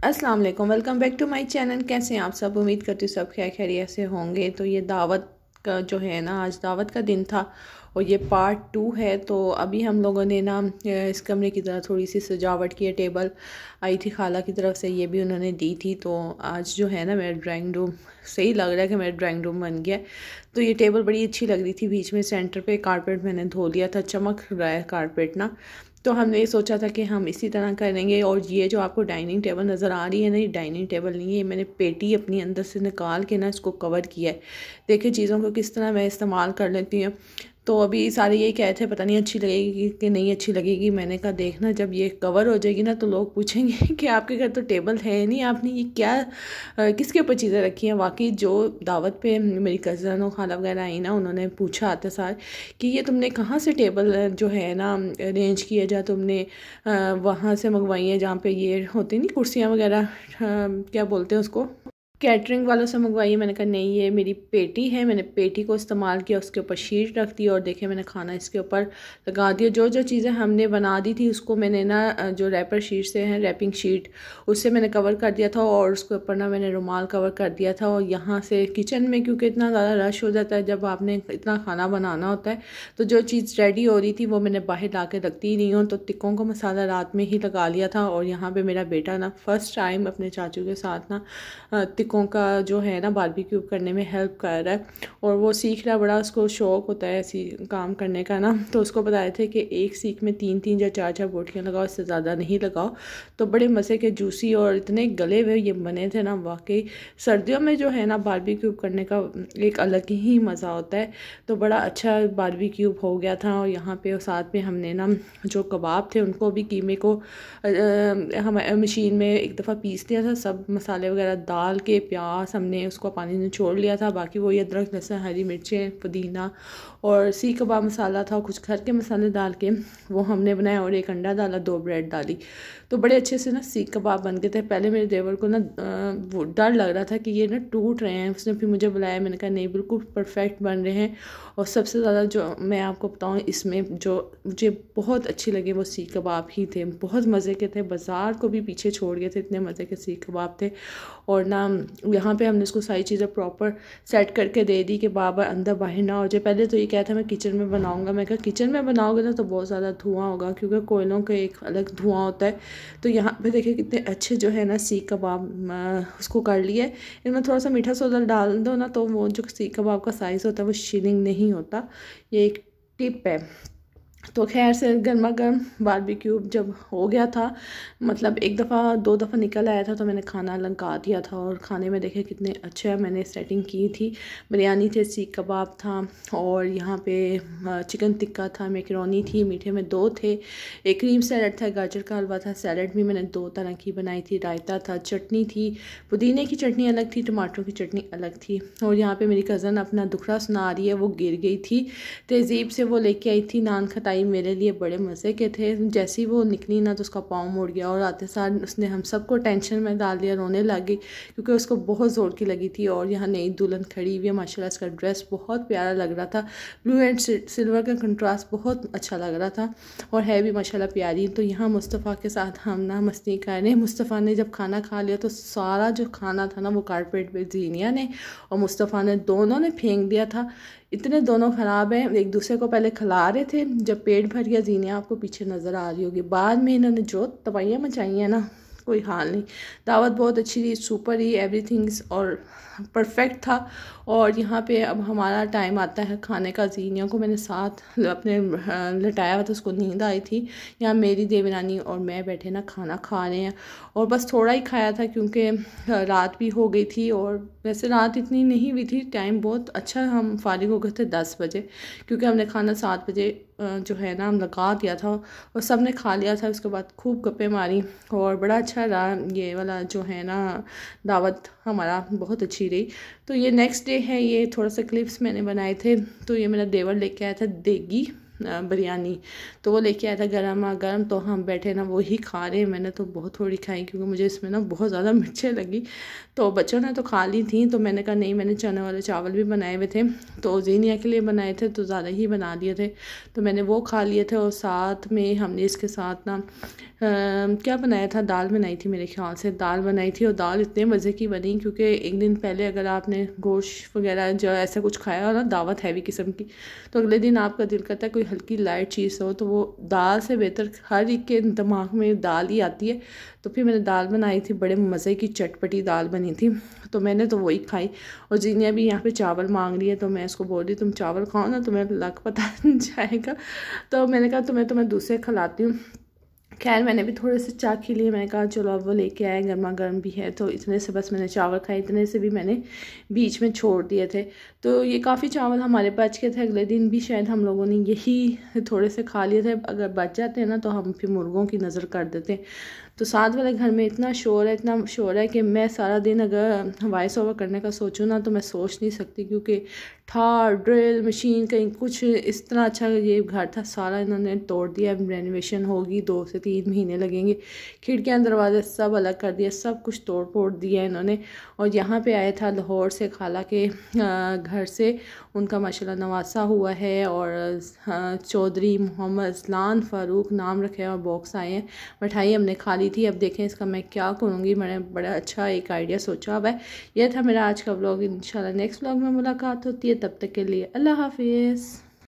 अस्सलाम वालेकुम, welcome back to my channel. कैसे हैं आप सब? उम्मीद करती हूँ सब खैर खैरियत से होंगे। तो ये दावत का जो है ना, आज दावत का दिन था और ये पार्ट 2 है। तो अभी हम लोगों ने ना इस कमरे की तरह थोड़ी सी सजावट की है। टेबल आई थी खाला की तरफ से, ये भी उन्होंने दी थी। तो आज जो है ना मेरा ड्राइंग रूम सही लग रहा है कि मेरा ड्राइंग रूम बन गया। तो ये टेबल बड़ी अच्छी लग रही थी। बीच में सेंटर पे कारपेट मैंने धो लिया था, चमक रहा है कारपेट ना। तो हमने ये सोचा था कि हम इसी तरह करेंगे। और ये जो आपको डाइनिंग टेबल नज़र आ रही है ना, ये डाइनिंग टेबल नहीं है, ये मैंने पेटी अपनी अंदर से निकाल के ना इसको कवर किया है। देखिए चीज़ों को किस तरह मैं इस्तेमाल कर लेती हूँ। तो अभी सारे यही कहे थे पता नहीं अच्छी लगेगी कि नहीं अच्छी लगेगी। मैंने कहा देखना जब ये कवर हो जाएगी ना तो लोग पूछेंगे कि आपके घर तो टेबल है नहीं, आपने ये क्या किसके ऊपर चीज़ें रखी हैं। वाकई जो दावत पे मेरी कज़न और खाला वगैरह आई ना, उन्होंने पूछा आते सार कि ये तुमने कहाँ से टेबल जो है ना अरेंज किया, जा तुमने वहाँ से मंगवाई है जहाँ पे ये होती नहीं कुर्सियाँ वगैरह, क्या बोलते हैं उसको, कैटरिंग वालों से मंगवाई है। मैंने कहा नहीं, ये मेरी पेटी है, मैंने पेटी को इस्तेमाल किया, उसके ऊपर शीट रख दी और देखे मैंने खाना इसके ऊपर लगा दिया। जो जो चीज़ें हमने बना दी थी उसको मैंने ना जो रैपर शीट से है, रैपिंग शीट, उससे मैंने कवर कर दिया था और उसके ऊपर ना मैंने रुमाल कवर कर दिया था। और यहाँ से किचन में क्योंकि इतना ज़्यादा रश हो जाता है जब आपने इतना खाना बनाना होता है, तो जो चीज़ रेडी हो रही थी वो मैंने बाहर ला के रखती ही नहीं हूँ। तो टिक्कों का मसाला रात में ही लगा लिया था। और यहाँ पर मेरा बेटा ना फर्स्ट टाइम अपने चाचू के साथ ना टिक्कों का जो है ना बारबेक्यू करने में हेल्प कर रहा है। और वो सीख रहा, बड़ा उसको शौक़ होता है ऐसी काम करने का ना। तो उसको बताए थे कि एक सीख में 3-3 या 4-4 बोटियाँ लगाओ, इससे ज़्यादा नहीं लगाओ। तो बड़े मज़े के जूसी और इतने गले हुए ये बने थे ना। वाकई सर्दियों में जो है ना बारबेक्यू करने का एक अलग ही मज़ा होता है। तो बड़ा अच्छा बारबेक्यू हो गया था। और यहाँ पे साथ में हमने ना जो कबाब थे उनको भी कीमे को हम मशीन में एक दफ़ा पीस लिया था, सब मसाले वगैरह डाल के, प्याज हमने उसको पानी में छोड़ लिया था। बाकी वही अदरक लहसुन हरी मिर्चें पुदीना और सीख कबाब मसाला था, कुछ घर के मसाले डाल के वो हमने बनाया। और एक अंडा डाला, 2 ब्रेड डाली, तो बड़े अच्छे से ना सीख कबाब बन गए थे। पहले मेरे देवर को ना वो डर लग रहा था कि ये ना टूट रहे हैं। उसने फिर मुझे बुलाया, मैंने कहा नहीं बिल्कुल परफेक्ट बन रहे हैं। और सबसे ज़्यादा जो मैं आपको बताऊँ इसमें जो मुझे बहुत अच्छी लगी वो सीख कबाब ही थे। बहुत मज़े के थे, बाज़ार को भी पीछे छोड़ गए थे, इतने मज़े के सीख कबाब थे। और ना यहाँ पे हमने उसको सारी चीज़ें प्रॉपर सेट करके दे दी कि बार बार अंदर बाहर ना हो जाए। पहले तो ये कहता मैं किचन में बनाऊँगा, मैं कहा किचन में बनाओगे ना तो बहुत ज़्यादा धुआं होगा क्योंकि कोयलों का एक अलग धुआं होता है। तो यहाँ पे देखिए कितने अच्छे जो है ना सीख कबाब उसको कर लिए। इनमें थोड़ा सा मीठा सोडा डाल दो ना तो वो जो सीख कबाब का साइज़ होता है वो शिलिंग नहीं होता। ये एक टिप है। तो खैर से गर्मा गर्म बारबेक्यू जब हो गया था, मतलब एक दफ़ा 2 दफ़ा निकल आया था, तो मैंने खाना लगा दिया था। और खाने में देखे कितने अच्छे मैंने सेटिंग की थी। बिरयानी थे, सीख कबाब था और यहाँ पे चिकन टिक्का था, मैकरोनी थी, मीठे में 2 थे, एक क्रीम सैलड था, गाजर का हलवा था, सैलड भी मैंने 2 तरह की बनाई थी, रायता था, चटनी थी, पुदीने की चटनी अलग थी, टमाटरों की चटनी अलग थी। और यहाँ पर मेरी कज़न अपना दुखड़ा सुना रही है, वो गिर गई थी, तहज़ीब से वो लेके आई थी नान खटाई मेरे लिए, बड़े मज़े के थे। जैसे ही वो निकली ना तो उसका पाँव मुड़ गया और आते साथ उसने हम सबको टेंशन में डाल दिया, रोने लगी क्योंकि उसको बहुत ज़ोर की लगी थी। और यहाँ नई दुल्हन खड़ी हुई है, माशाल्लाह इसका ड्रेस बहुत प्यारा लग रहा था, ब्लू एंड सिल्वर का कंट्रास्ट बहुत अच्छा लग रहा था और है भी माशाल्लाह प्यारी। तो यहाँ मुस्तफ़ा के साथ हम ना मस्ती कर रहे। मुस्तफ़ा ने जब खाना खा लिया तो सारा जो खाना था ना वो कारपेट पे जीनिया ने और मुस्तफ़ा ने दोनों ने फेंक दिया था। इतने दोनों ख़राब हैं, एक दूसरे को पहले खिला रहे थे, जब पेट भर गया जीनिया आपको पीछे नज़र आ रही होगी, बाद में इन्होंने जो तबाहियाँ मचाई हैं ना कोई हाल नहीं। दावत बहुत अच्छी थी, सुपर ही एवरीथिंग्स और परफेक्ट था। और यहाँ पे अब हमारा टाइम आता है खाने का। जीनिया को मैंने साथ अपने लटाया हुआ था, उसको नींद आई थी। यहाँ मेरी देवरानी और मैं बैठे ना खाना खा रहे हैं और बस थोड़ा ही खाया था क्योंकि रात भी हो गई थी। और वैसे रात इतनी नहीं हुई थी, टाइम बहुत अच्छा, हम फारिग हो गए थे 10 बजे क्योंकि हमने खाना 7 बजे जो है ना हम लगा दिया था और सब ने खा लिया था। उसके बाद खूब गप्पे मारी और बड़ा अच्छा रहा। ये वाला जो है ना दावत हमारा बहुत अच्छी रही। तो ये नेक्स्ट डे है, ये थोड़ा सा क्लिप्स मैंने बनाए थे। तो ये मेरा देवर लेके आया था देगी बिरयानी, तो वो लेके आया था गर्मा गर्म। तो हम बैठे ना वही खा रहे हैं। मैंने तो बहुत थोड़ी खाई क्योंकि मुझे इसमें ना बहुत ज़्यादा मिर्चें लगी। तो बच्चों ने तो खा ली थी, तो मैंने कहा नहीं, मैंने चने वाले चावल भी बनाए हुए थे, तो ज़ीनिया के लिए बनाए थे, तो ज़्यादा ही बना दिए थे, तो मैंने वो खा लिए थे। और साथ में हमने इसके साथ ना क्या बनाया था, दाल बनाई थी, मेरे ख्याल से दाल बनाई थी। और दाल इतने मज़े की बनी क्योंकि एक दिन पहले अगर आपने गोश्त वगैरह जो ऐसा कुछ खाया हो ना, दावत हैवी किस्म की, तो अगले दिन आपका दिल करता है कोई हल्की लाइट चीज़ हो, तो वो दाल से बेहतर हर एक के दिमाग में दाल ही आती है। तो फिर मैंने दाल बनाई थी, बड़े मज़े की चटपटी दाल बनी थी, तो मैंने तो वही खाई। और जीनिया भी यहाँ पे चावल मांग रही है, तो मैं इसको बोल रही तुम चावल खाओ ना, तुम्हें लग पता जाएगा। तो मैंने कहा तुम्हें दूसरे खिलाती हूँ। खैर मैंने भी थोड़े से चाखी लिए, मैंने कहा चलो अब वो लेके आए, गर्मा गर्म भी है, तो इतने से बस मैंने चावल खाए, इतने से भी मैंने बीच में छोड़ दिए थे। तो ये काफ़ी चावल हमारे बच के थे, अगले दिन भी शायद हम लोगों ने यही थोड़े से खा लिए थे। अगर बच जाते हैं ना तो हम फिर मुर्गों की नज़र कर देते हैं। तो साथ वाले घर में इतना शोर है कि मैं सारा दिन अगर वॉइस ओवर करने का सोचूं ना तो मैं सोच नहीं सकती, क्योंकि ठार ड्रिल मशीन कहीं कुछ इस तरह अच्छा ये घर था सारा इन्होंने तोड़ दिया। रेनोवेशन होगी, 2 से 3 महीने लगेंगे, खिड़कियां दरवाजे सब अलग कर दिया, सब कुछ तोड़ फोड़ दिया इन्होंने। और यहाँ पे आया था लाहौर से खाला के घर से, उनका माशाल्लाह नवासा हुआ है, और चौधरी मोहम्मद असलान फ़ारूक नाम रखे हैं, और बॉक्स आए हैं। मिठाई हमने खा ली थी। अब देखें इसका मैं क्या करूँगी, मैंने बड़ा अच्छा एक आइडिया सोचा हुआ है। यह था मेरा आज का व्लॉग। इंशाल्लाह नेक्स्ट व्लॉग में मुलाकात होती है, तब तक के लिए अल्लाह हाफिज़।